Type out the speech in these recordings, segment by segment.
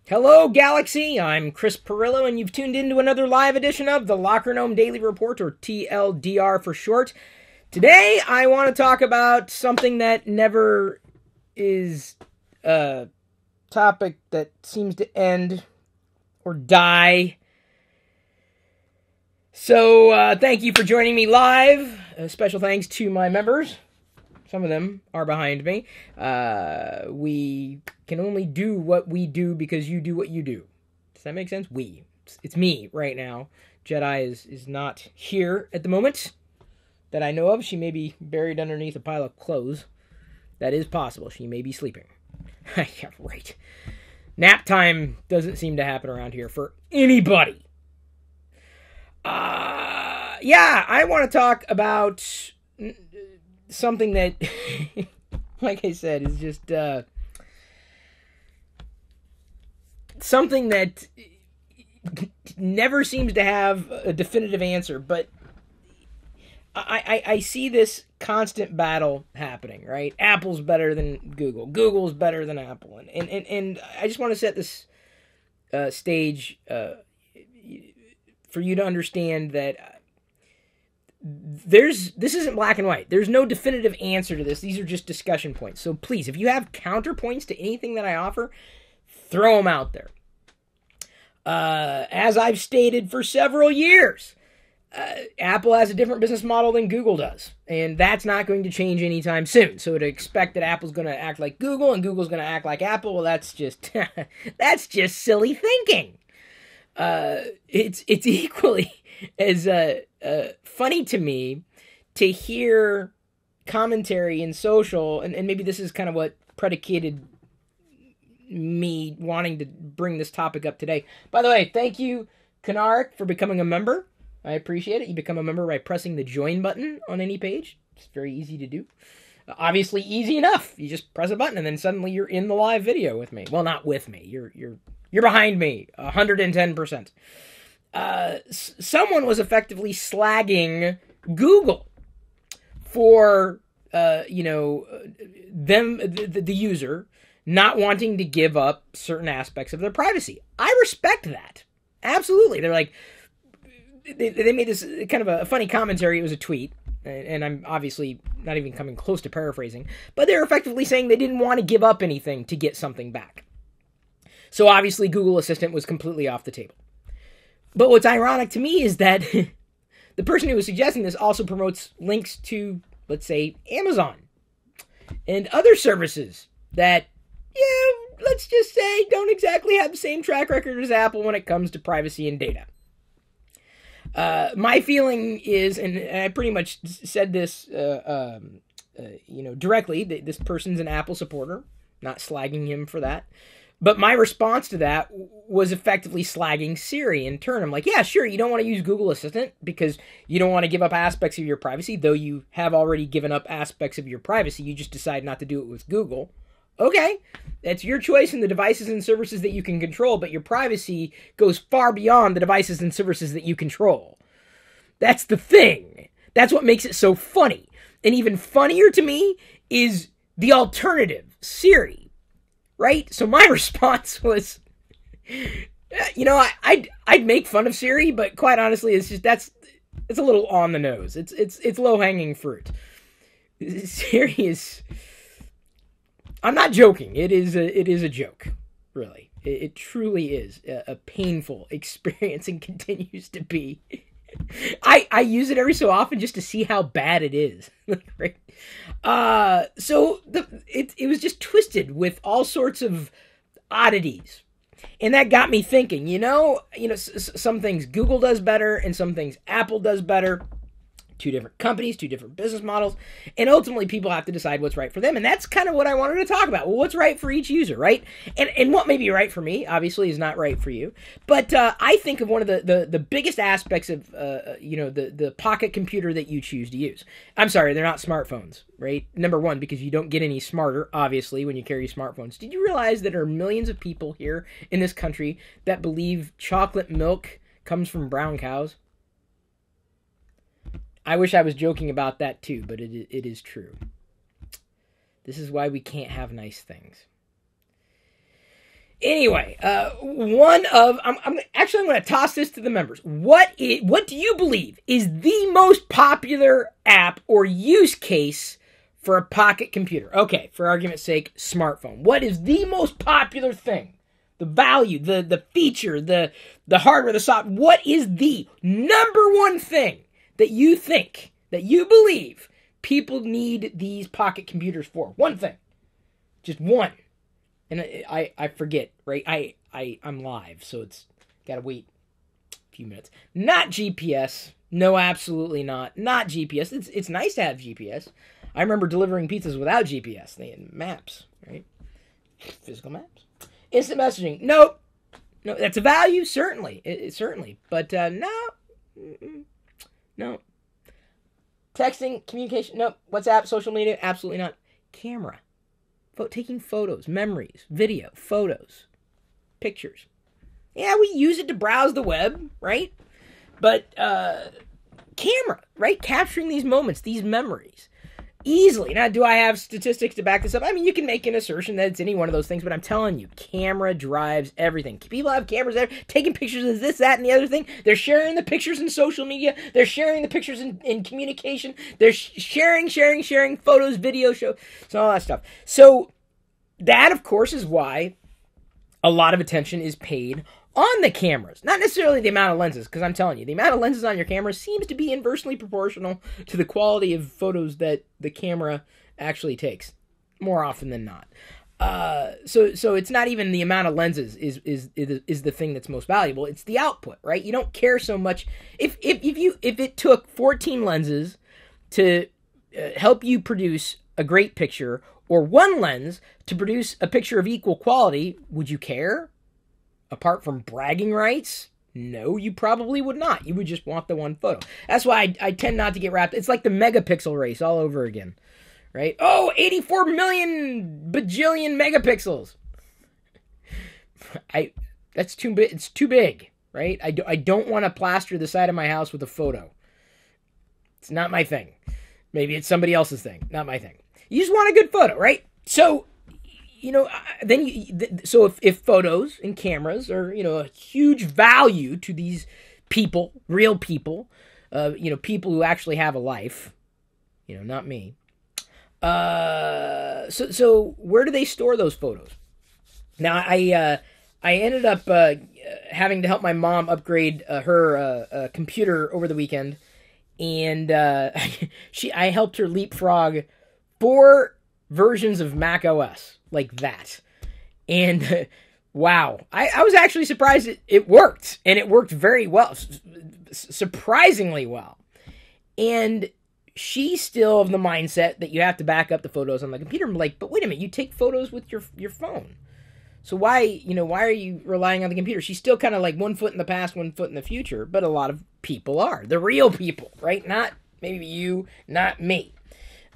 Hello, Galaxy. I'm Chris Pirillo, and you've tuned into another live edition of the Locker Gnome Daily Report, or TLDR for short. Today, I want to talk about something that never is a topic that seems to end or die. So, thank you for joining me live. Special thanks to my members. Some of them are behind me. We can only do what we do because you do what you do. Does that make sense? We. It's me right now. Jedi is not here at the moment that I know of. She may be buried underneath a pile of clothes. That is possible. She may be sleeping. Yeah, right. Nap time doesn't seem to happen around here for anybody. Yeah, I want to talk about something that, like I said, is just something that never seems to have a definitive answer, but I see this constant battle happening, right? Apple's better than Google. Google's better than Apple. And I just want to set this stage for you to understand that this isn't black and white. There's no definitive answer to this. These are just discussion points. So please, if you have counterpoints to anything that I offer, throw them out there. As I've stated for several years, Apple has a different business model than Google does, and that's not going to change anytime soon. So to expect that Apple's going to act like Google and Google's going to act like Apple, well, that's just that's just silly thinking. It's equally as funny to me to hear commentary in social, and maybe this is kind of what predicated me wanting to bring this topic up today. By the way, thank you, Kanark, for becoming a member. I appreciate it. You become a member by pressing the join button on any page. It's very easy to do. Obviously easy enough. You just press a button and then suddenly you're in the live video with me. Well, not with me. You're behind me 110%. Someone was effectively slagging Google for the user not wanting to give up certain aspects of their privacy. I respect that. Absolutely. They're like, they made this kind of a funny commentary. It was a tweet, and I'm obviously not even coming close to paraphrasing, but they're effectively saying they didn't want to give up anything to get something back. So obviously Google Assistant was completely off the table. But what's ironic to me is that the person who was suggesting this also promotes links to, let's say, Amazon and other services that, let's just say, don't exactly have the same track record as Apple when it comes to privacy and data. My feeling is, and I pretty much said this, directly. This person's an Apple supporter, not slagging him for that. But my response to that was effectively slagging Siri in turn. I'm like, yeah, sure, you don't want to use Google Assistant because you don't want to give up aspects of your privacy, though you have already given up aspects of your privacy. You just decide not to do it with Google. Okay, that's your choice in the devices and services that you can control, but your privacy goes far beyond the devices and services that you control. That's the thing. That's what makes it so funny. And even funnier to me is the alternative, Siri. Right? So my response was, I'd make fun of Siri, but quite honestly, it's a little on the nose. It's low-hanging fruit. Siri is, I'm not joking. It is a joke, really. It truly is a painful experience and continues to be. I use it every so often just to see how bad it is. Right? So it was just twisted with all sorts of oddities. And that got me thinking, some things Google does better and some things Apple does better. Two different companies, two different business models, and ultimately people have to decide what's right for them, and that's kind of what I wanted to talk about. Well, what's right for each user, right? And what may be right for me, obviously, is not right for you. But I think of one of the biggest aspects of, the pocket computer that you choose to use. I'm sorry, they're not smartphones, right? Number one, because you don't get any smarter, obviously, when you carry smartphones. Did you realize that there are millions of people here in this country that believe chocolate milk comes from brown cows? I wish I was joking about that too, but it is true. This is why we can't have nice things. Anyway, I'm going to toss this to the members. What do you believe is the most popular app or use case for a pocket computer? Okay, for argument's sake, smartphone. What is the most popular thing? The value, the feature, the hardware, the software. What is the number one thing that you think, that you believe people need these pocket computers for? One thing. Just one. And I forget, right? I'm live, so it's got to wait a few minutes. Not GPS. No, absolutely not. Not GPS. It's nice to have GPS. I remember delivering pizzas without GPS. They had maps, right? Physical maps. Instant messaging. Nope. No, that's a value, certainly. Certainly. But no. No. Texting, communication. Nope. WhatsApp, social media. Absolutely not. Camera. Taking photos, memories, video, photos, pictures. Yeah, we use it to browse the web, right? But camera, right? Capturing these moments, these memories. Easily. Now, do I have statistics to back this up? I mean, you can make an assertion that it's any one of those things, but I'm telling you, camera drives everything. People have cameras there, taking pictures of this, that, and the other thing. They're sharing the pictures in social media. They're sharing the pictures in communication. They're sharing photos, video, so all that stuff. So that, of course, is why a lot of attention is paid on the cameras. Not necessarily the amount of lenses, because I'm telling you, the amount of lenses on your camera seems to be inversely proportional to the quality of photos that the camera actually takes, more often than not. So it's not even the amount of lenses is the thing that's most valuable. It's the output, right? You don't care so much if it took 14 lenses to help you produce a great picture, or one lens to produce a picture of equal quality. Would you care? Apart from bragging rights? No, you probably would not. You would just want the one photo. That's why I tend not to get wrapped. It's like the megapixel race all over again, right? Oh, 84 million bajillion megapixels. That's too big. It's too big, right? I don't want to plaster the side of my house with a photo. It's not my thing. Maybe it's somebody else's thing. Not my thing. You just want a good photo, right? So, if photos and cameras are, a huge value to these people, real people, people who actually have a life, not me. So where do they store those photos? Now, I ended up having to help my mom upgrade her computer over the weekend, and I helped her leapfrog 4 versions of Mac OS. Like that. And wow, I was actually surprised it worked, and it worked very well, surprisingly well. And she's still of the mindset that you have to back up the photos on the computer. I'm like, but wait a minute, you take photos with your phone. So why are you relying on the computer? She's still kind of like one foot in the past, one foot in the future, but a lot of people are. The real people, right? Not maybe you, not me.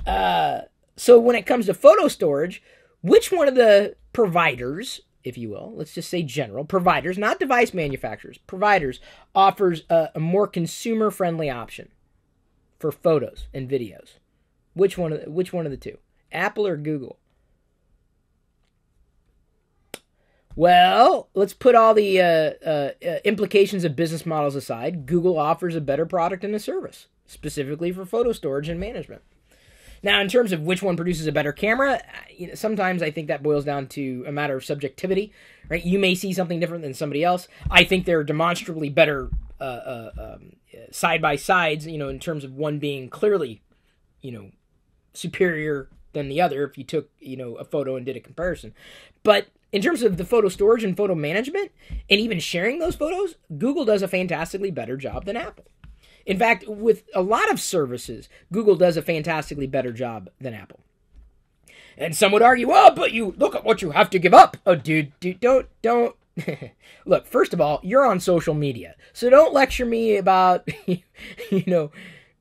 So when it comes to photo storage, which one of the providers, if you will, let's just say general providers, not device manufacturers, providers, offers a more consumer-friendly option for photos and videos? Which one of the two? Apple or Google? Well, let's put all the implications of business models aside. Google offers a better product and a service, specifically for photo storage and management. Now, in terms of which one produces a better camera, sometimes I think that boils down to a matter of subjectivity, right? You may see something different than somebody else. I think they're demonstrably better side-by-sides, in terms of one being clearly, superior than the other if you took, a photo and did a comparison. But in terms of the photo storage and photo management, and even sharing those photos, Google does a fantastically better job than Apple. In fact, with a lot of services, Google does a fantastically better job than Apple. And some would argue, well, but you look at what you have to give up. Oh, dude, don't. Look, first of all, you're on social media, so don't lecture me about,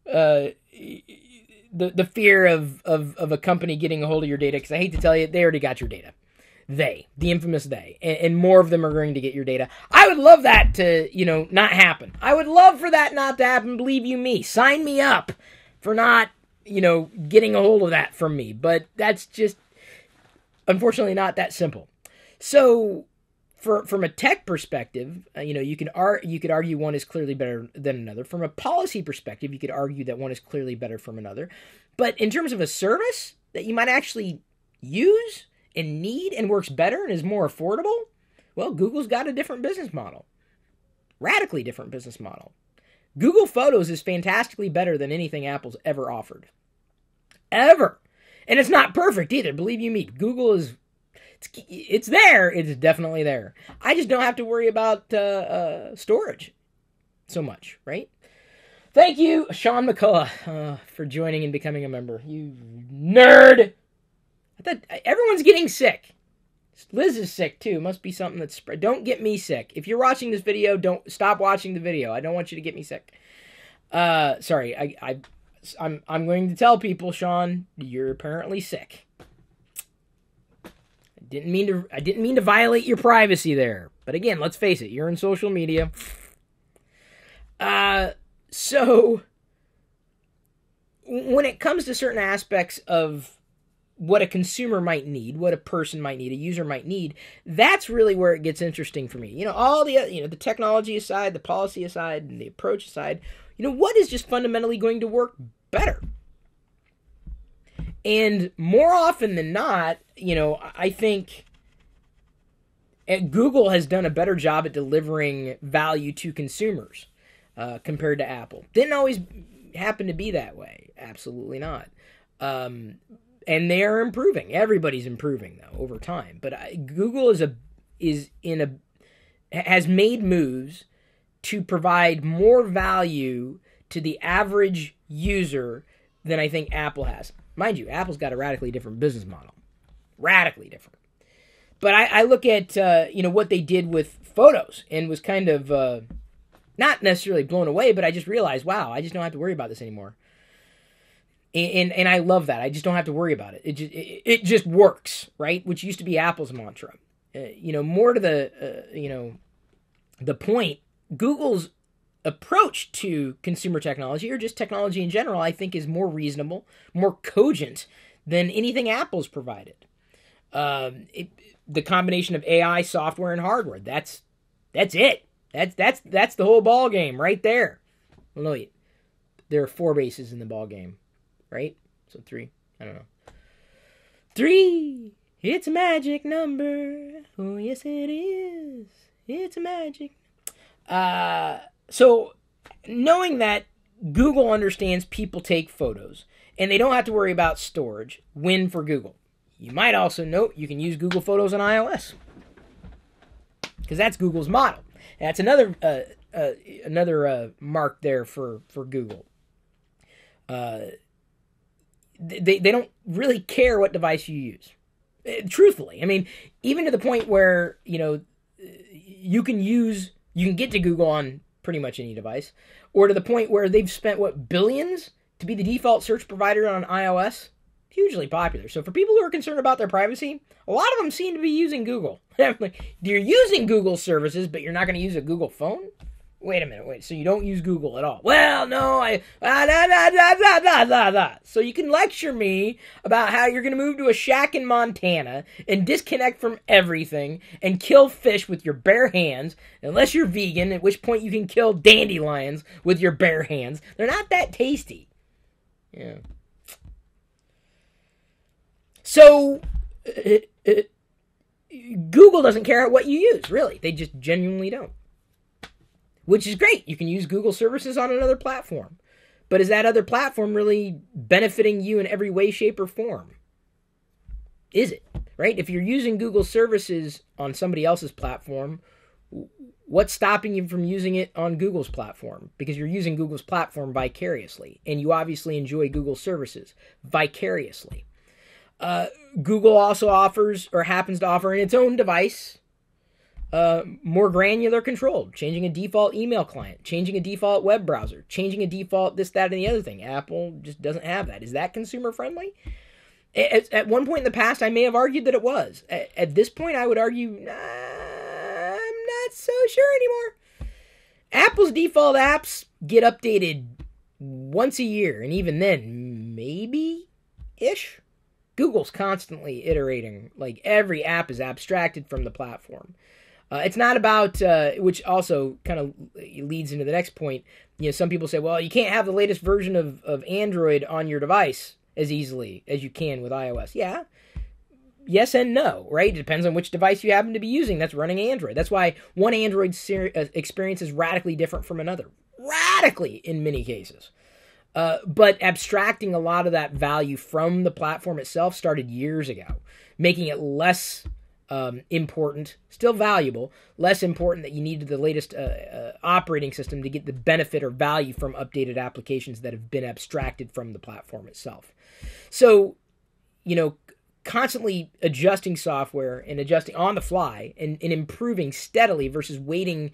the fear of a company getting a hold of your data, because I hate to tell you, they already got your data. The infamous they, and more of them are going to get your data. I would love that to, not happen. I would love for that not to happen, believe you me. Sign me up for not, getting a hold of that from me. But that's just, unfortunately, not that simple. So, From a tech perspective, you could argue one is clearly better than another. From a policy perspective, you could argue that one is clearly better from another. But in terms of a service that you might actually use and need and works better and is more affordable, well, Google's got a different business model. Radically different business model. Google Photos is fantastically better than anything Apple's ever offered. Ever. And it's not perfect either, believe you me. Google is... It's there. It's definitely there. I just don't have to worry about storage so much, right? Thank you, Sean McCullough, for joining and becoming a member. You nerd! I thought everyone's getting sick. Liz is sick too. Must be something that's spread. Don't get me sick. If you're watching this video, don't stop watching the video. I don't want you to get me sick. Sorry. I'm going to tell people, Sean, you're apparently sick. I didn't mean to violate your privacy there. But again, let's face it, you're in social media. So when it comes to certain aspects of what a consumer might need, what a person might need, a user might need, that's really where it gets interesting for me. All the the technology aside, the policy aside, and the approach aside, what is just fundamentally going to work better? And more often than not, I think Google has done a better job at delivering value to consumers compared to Apple. Didn't always happen to be that way. Absolutely not. And they are improving. Everybody's improving though over time. But Google has made moves to provide more value to the average user than I think Apple has. Mind you, Apple's got a radically different business model. Radically different. But I look at what they did with Photos and was kind of not necessarily blown away, but I just realized, wow, I just don't have to worry about this anymore. And I love that. I just don't have to worry about it. It just works, right? Which used to be Apple's mantra. More to the point, Google's approach to consumer technology, or just technology in general, I think is more reasonable, more cogent than anything Apple's provided. The combination of AI, software, and hardware, that's it. That's the whole ball game right there. Well, no, wait. There are 4 bases in the ball game, right? So 3. I don't know. 3. It's a magic number. Oh, yes, it is. It's a magic. So knowing that Google understands people take photos and they don't have to worry about storage, win for Google. You might also note you can use Google Photos on iOS because that's Google's model. That's another mark there for Google. They don't really care what device you use. Truthfully, I mean, even to the point where you can get to Google on pretty much any device, or to the point where they've spent billions to be the default search provider on iOS. Hugely popular. So for people who are concerned about their privacy, a lot of them seem to be using Google. You're using Google services, but you're not going to use a Google phone? Wait a minute, so you don't use Google at all? Well, no, So you can lecture me about how you're going to move to a shack in Montana and disconnect from everything and kill fish with your bare hands, unless you're vegan, at which point you can kill dandelions with your bare hands. They're not that tasty. Yeah. So, Google doesn't care what you use, really. They just genuinely don't. Which is great. You can use Google services on another platform. But is that other platform really benefiting you in every way, shape, or form? Is it? Right? If you're using Google services on somebody else's platform, what's stopping you from using it on Google's platform? Because you're using Google's platform vicariously. And you obviously enjoy Google services vicariously. Google also offers, or happens to offer in its own device, more granular control, changing a default email client, changing a default web browser, changing a default this, that, and the other thing. Apple just doesn't have that. Is that consumer friendly? At one point in the past, I may have argued that it was. At this point, I would argue, I'm not so sure anymore. Apple's default apps get updated once a year, and even then, maybe-ish. Google's constantly iterating. Like, every app is abstracted from the platform. It's not about, which also kind of leads into the next point. Some people say, well, you can't have the latest version of Android on your device as easily as you can with iOS. Yeah. Yes and no, right? It depends on which device you happen to be using that's running Android. That's why one Android experience is radically different from another. Radically, in many cases. But abstracting a lot of that value from the platform itself started years ago, making it less important, still valuable, less important that you needed the latest operating system to get the benefit or value from updated applications that have been abstracted from the platform itself. So, constantly adjusting software and adjusting on the fly and improving steadily versus waiting,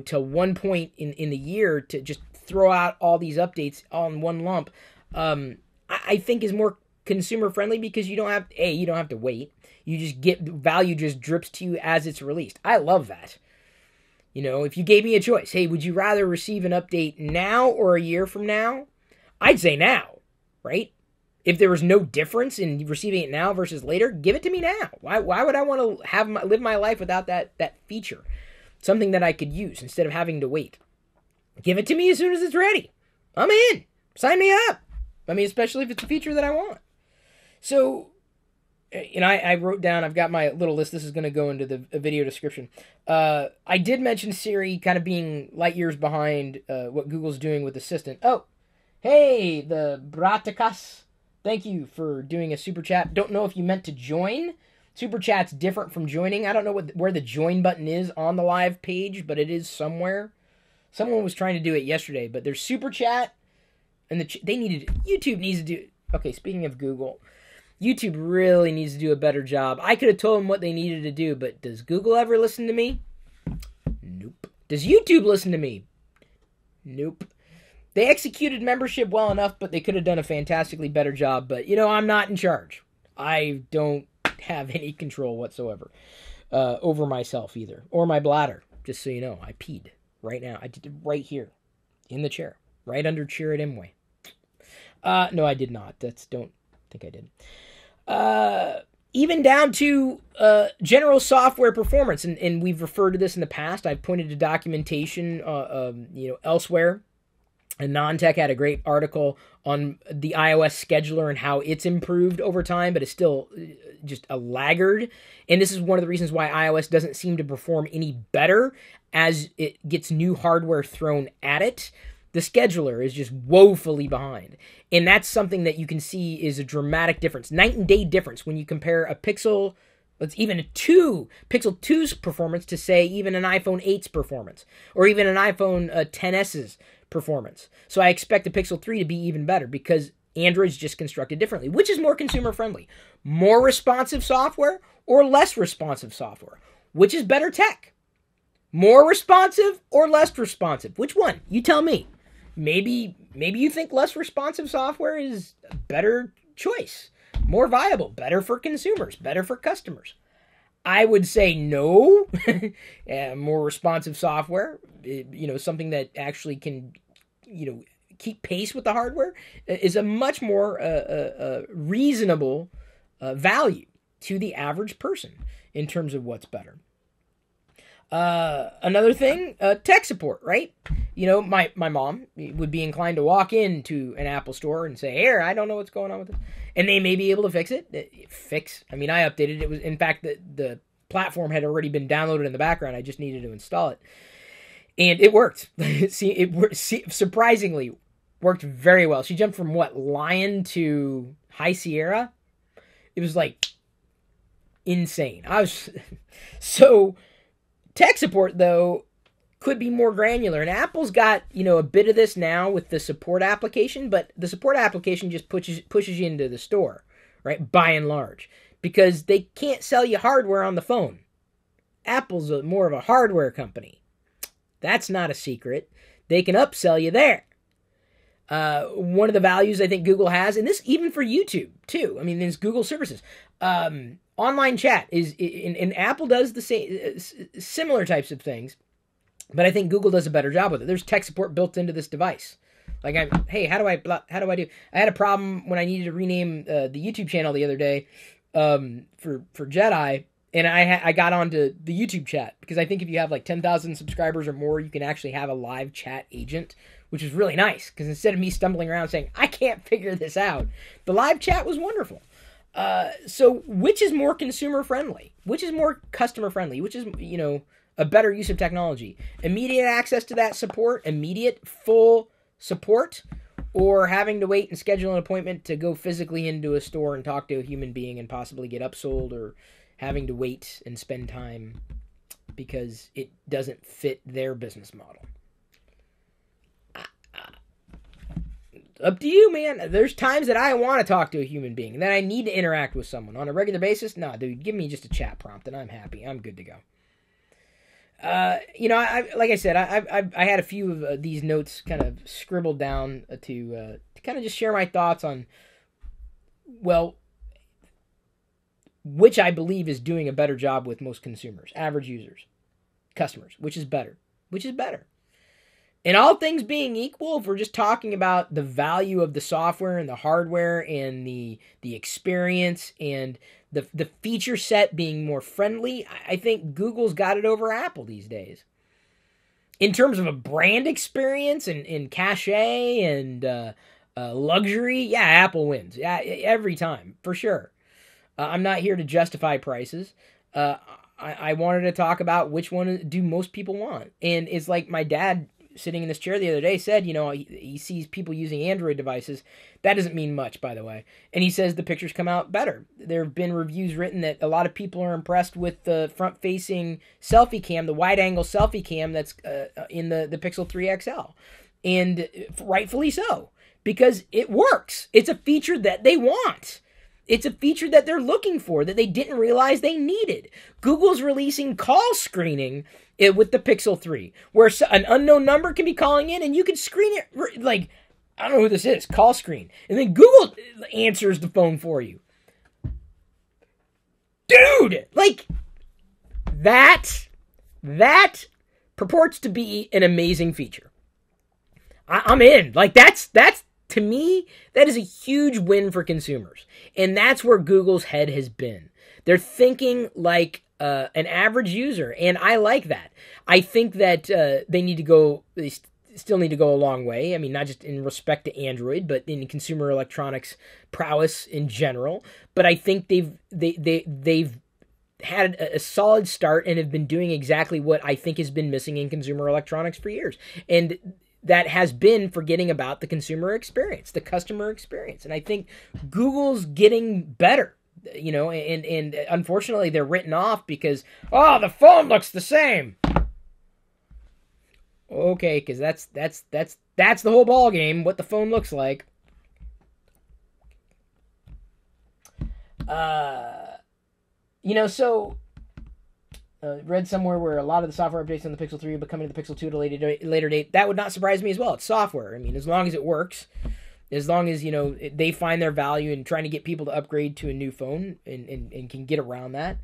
till one point in the year to just throw out all these updates all in one lump, I think is more consumer friendly because you don't have to wait. You just get value just drips to you as it's released. I love that. If you gave me a choice, hey, would you rather receive an update now or a year from now? I'd say now, right? If there was no difference in receiving it now versus later, give it to me now. Why would I want to live my life without that feature? Something that I could use instead of having to wait. Give it to me as soon as it's ready. I'm in. Sign me up. Especially if it's a feature that I want. So, I wrote down, I've got my little list. This is going to go into the video description. I did mention Siri kind of being light years behind what Google's doing with Assistant. Oh, hey, the Bratakas. Thank you for doing a super chat. Don't know if you meant to join. Super chat's different from joining. I don't know where the join button is on the live page, but it is somewhere. Someone was trying to do it yesterday, but there's super chat, and YouTube needs to do. Okay, speaking of Google, YouTube really needs to do a better job. I could have told them what they needed to do, but does Google ever listen to me? Nope. Does YouTube listen to me? Nope. They executed membership well enough, but they could have done a fantastically better job. But, I'm not in charge. I don't have any control whatsoever over myself either. Or my bladder, just so you know. I peed right now. I did it right here in the chair. Right under chair at Imway. No, I did not. Don't think I did. Even down to general software performance. And we've referred to this in the past. I've pointed to documentation elsewhere. And Non-Tech had a great article on the iOS scheduler and how it's improved over time, but it's still just a laggard. And this is one of the reasons why iOS doesn't seem to perform any better as it gets new hardware thrown at it. The scheduler is just woefully behind. And that's something that you can see is a dramatic difference. Night and day difference when you compare a Pixel, even Pixel 2's performance to, say, even an iPhone 8's performance. Or even an iPhone XS's performance. So I expect the Pixel 3 to be even better because Android's just constructed differently, which is more consumer friendly. More responsive software or less responsive software? Which is better tech? More responsive or less responsive? Which one? You tell me. Maybe you think less responsive software is a better choice, more viable, better for consumers, better for customers. I would say no. More responsive software, something that actually can, keep pace with the hardware, is a much more reasonable value to the average person in terms of what's better. Another thing, tech support, right? My mom would be inclined to walk into an Apple store and say, here, I don't know what's going on with it. And they may be able to fix it. I updated it. It was, in fact, the platform had already been downloaded in the background. I just needed to install it. And it worked. Surprisingly worked very well. She jumped from Lion to High Sierra. It was insane. So tech support, though, could be more granular. And Apple's got, a bit of this now with the support application, but the support application just pushes you into the store, right? By and large. Because they can't sell you hardware on the phone. Apple's more of a hardware company. That's not a secret. They can upsell you there. One of the values I think Google has, and this even for YouTube too. There's Google services. Online chat is, and Apple does the same, similar types of things, but I think Google does a better job with it. There's tech support built into this device. Hey, how do I do? I had a problem when I needed to rename the YouTube channel the other day for Jedi, And I got onto the YouTube chat because I think if you have like 10,000 subscribers or more, you can actually have a live chat agent, which is really nice because instead of me stumbling around saying, I can't figure this out, the live chat was wonderful. So which is more consumer friendly? Which is more customer friendly? Which is, a better use of technology? Immediate access to that support, immediate full support, or having to wait and schedule an appointment to go physically into a store and talk to a human being and possibly get upsold, or having to wait and spend time because it doesn't fit their business model. Up to you, man. There's times that I want to talk to a human being and that I need to interact with someone on a regular basis. No, dude, give me just a chat prompt and I'm happy. I'm good to go. Like I said, I had a few of these notes kind of scribbled down to kind of just share my thoughts on, well, which I believe is doing a better job with most consumers, average users, customers, which is better. And all things being equal, if we're just talking about the value of the software and the hardware and the experience and the feature set being more friendly, I think Google's got it over Apple these days. In terms of a brand experience and cachet and luxury, yeah, Apple wins. Yeah, every time, for sure. I'm not here to justify prices. I wanted to talk about which one do most people want. And it's like my dad sitting in this chair the other day said, he sees people using Android devices. That doesn't mean much, by the way. And he says the pictures come out better. There have been reviews written that a lot of people are impressed with the front-facing selfie cam, the wide-angle selfie cam that's in the Pixel 3 XL. And rightfully so, because it works. It's a feature that they want. It's a feature that they're looking for that they didn't realize they needed. Google's releasing call screening with the Pixel 3, where an unknown number can be calling in and you can screen it like, I don't know who this is, call screen. And then Google answers the phone for you. Dude, like, that purports to be an amazing feature. I'm in. Like, that's to me, that is a huge win for consumers. And that's where Google's head has been. They're thinking like an average user, and I like that. I think that they still need to go a long way. I mean, not just in respect to Android, but in consumer electronics prowess in general. But I think they've had a solid start and have been doing exactly what I think has been missing in consumer electronics for years. And that has been forgetting about the consumer experience, the customer experience. And I think Google's getting better, and unfortunately they're written off because, the phone looks the same. Okay, because that's the whole ball game, what the phone looks like. Read somewhere where a lot of the software updates on the Pixel 3 are becoming the Pixel 2 at a later date. That would not surprise me as well. It's software. I mean, as long as it works, as long as, they find their value in trying to get people to upgrade to a new phone and can get around that,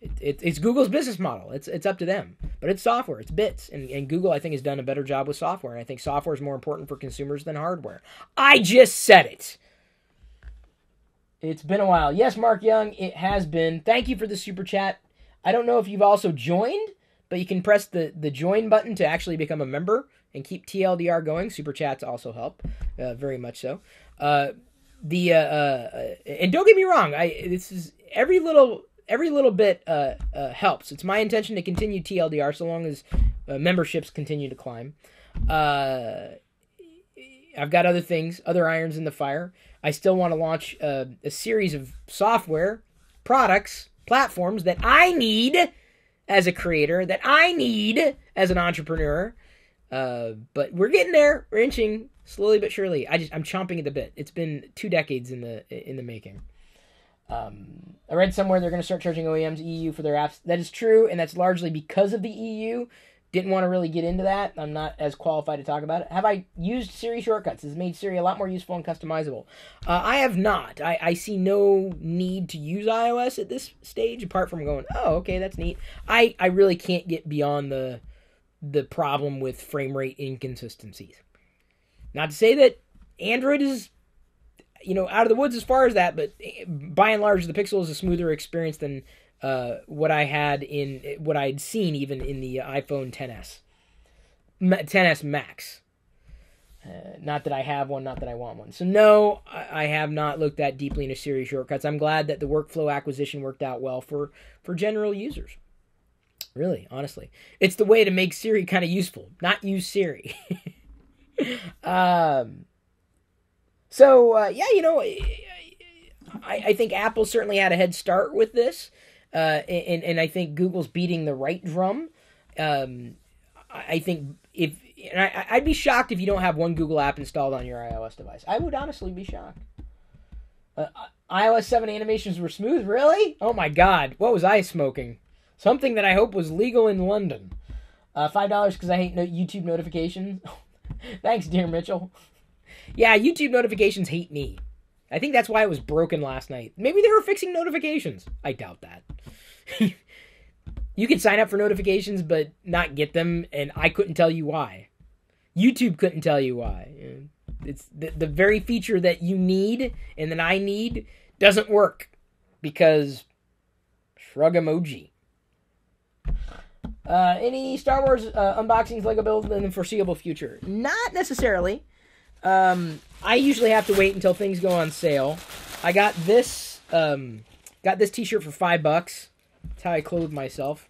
it's Google's business model. It's up to them. But it's software. It's bits. And Google, I think, has done a better job with software. And I think software is more important for consumers than hardware. I just said it. It's been a while. Yes, Mark Young, it has been. Thank you for the super chat. I don't know if you've also joined, but you can press the join button to actually become a member and keep TLDR going. Super chats also help, very much so. And don't get me wrong, this is every little bit helps. It's my intention to continue TLDR so long as memberships continue to climb. I've got other things, other irons in the fire. I still want to launch a series of software products, platforms that I need as a creator, that I need as an entrepreneur. But we're getting there. We're inching slowly but surely. I'm chomping at the bit. It's been 2 decades in the making. I read somewhere they're going to start charging OEMs EU for their apps. That is true, and that's largely because of the EU. Didn't want to really get into that. I'm not as qualified to talk about it. Have I used Siri shortcuts? It's made Siri a lot more useful and customizable. I have not. I see no need to use iOS at this stage, apart from going, oh, okay, that's neat. I really can't get beyond the problem with frame rate inconsistencies. Not to say that Android is out of the woods as far as that, but by and large, the Pixel is a smoother experience than what I'd seen even in the iPhone XS Max. Not that I have one, not that I want one. So no, I have not looked that deeply into Siri shortcuts. I'm glad that the workflow acquisition worked out well for general users. Really, honestly. It's the way to make Siri kind of useful, not use Siri. I think Apple certainly had a head start with this. And I think Google's beating the right drum. I think I'd be shocked if you don't have one Google app installed on your iOS device. I would honestly be shocked. iOS 7 animations were smooth? Really? Oh my god. What was I smoking? Something that I hope was legal in London. $5 because I hate YouTube notifications. Thanks, dear Mitchell. Yeah, YouTube notifications hate me. I think that's why it was broken last night. Maybe they were fixing notifications. I doubt that. You can sign up for notifications but not get them, and I couldn't tell you why. YouTube couldn't tell you why. It's the very feature that you need and that I need doesn't work because shrug emoji. Any Star Wars unboxings, Lego builds in the foreseeable future? Not necessarily. I usually have to wait until things go on sale. I got this t-shirt for $5. That's how I clothe myself.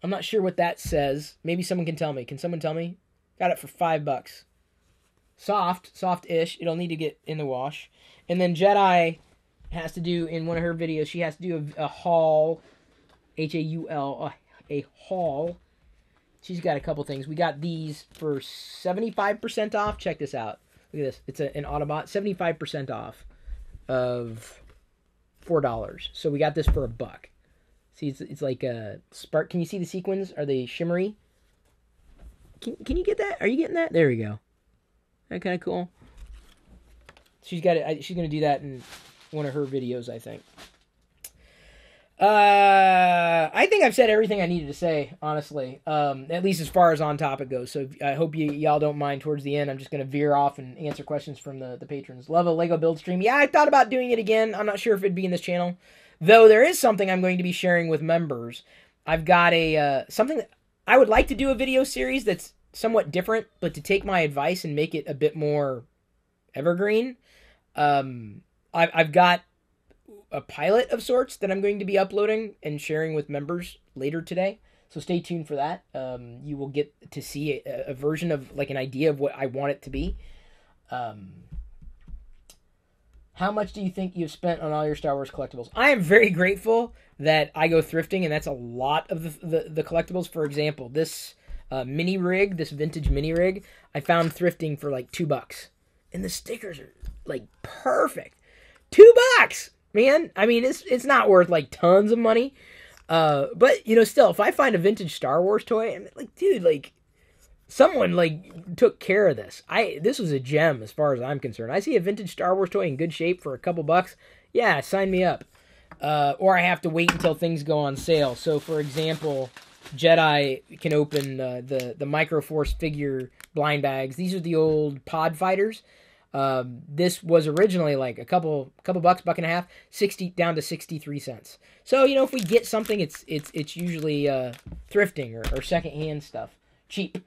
I'm not sure what that says. Maybe someone can tell me. Can someone tell me? Got it for $5. Soft-ish. It'll need to get in the wash. And then Jedi has to do, in one of her videos, she has to do a haul. Haul. A haul. She's got a couple things. We got these for 75% off. Check this out. Look at this. It's an Autobot. 75% off of $4. So we got this for $1. See, it's like a spark. Can you see the sequins? Are they shimmery? Can you get that? Are you getting that? There we go. That kind of cool. She's got it. She's gonna do that in one of her videos, I think. I think I've said everything I needed to say, honestly. At least as far as on topic goes. So I hope y'all don't mind towards the end. I'm just gonna veer off and answer questions from the patrons. Love a Lego build stream. Yeah, I thought about doing it again. I'm not sure if it'd be in this channel, though. There is something I'm going to be sharing with members. I've got something that I would like to do a video series that's somewhat different, but to take my advice and make it a bit more evergreen. I've got a pilot of sorts that I'm going to be uploading and sharing with members later today. So stay tuned for that. You will get to see a version of, like, an idea of what I want it to be. How much do you think you've spent on all your Star Wars collectibles? I am very grateful that I go thrifting, and that's a lot of the collectibles. For example, this mini rig, this vintage mini rig, I found thrifting for like $2. And the stickers are like perfect. $2! Man, I mean, it's not worth like tons of money. But, still, if I find a vintage Star Wars toy, I'm like, dude, like, someone, like, took care of this. This was a gem as far as I'm concerned. I see a vintage Star Wars toy in good shape for a couple bucks. Yeah, sign me up. Or I have to wait until things go on sale. So, for example, Jedi can open the Microforce figure blind bags. These are the old pod fighters. This was originally like a couple bucks, $1.50, 60 down to 63 cents. So, if we get something, it's usually thrifting or secondhand stuff. Cheap.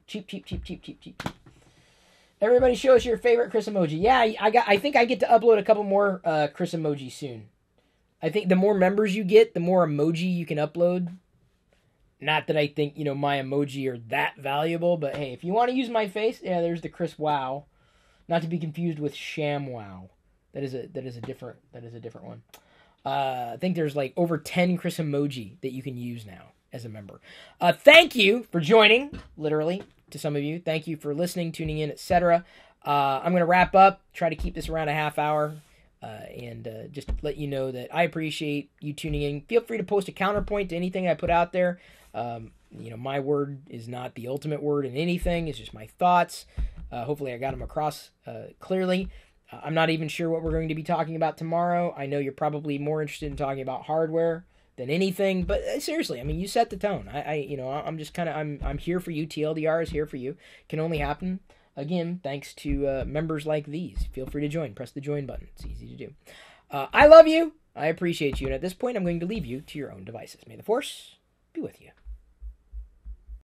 Everybody show us your favorite Chris emoji. Yeah, I think I get to upload a couple more Chris emojis soon. I think the more members you get, the more emoji you can upload. Not that I think, my emoji are that valuable, but hey, if you want to use my face, yeah, there's the Chris Wow. Not to be confused with Sham Wow. That is a different one. I think there's like over 10 Chris emoji that you can use now as a member. Thank you for joining, literally, to some of you. Thank you for listening, tuning in, etc. I'm going to wrap up, try to keep this around a half hour, and just let you know that I appreciate you tuning in. Feel free to post a counterpoint to anything I put out there. My word is not the ultimate word in anything. It's just my thoughts. Hopefully I got them across clearly. I'm not even sure what we're going to be talking about tomorrow. I know you're probably more interested in talking about hardware than anything, but seriously, I mean, you set the tone. I'm just kind of, I'm here for you. TLDR is here for you. Can only happen. Again, thanks to members like these. Feel free to join. Press the join button. It's easy to do. I love you. I appreciate you. And at this point, I'm going to leave you to your own devices. May the Force be with you.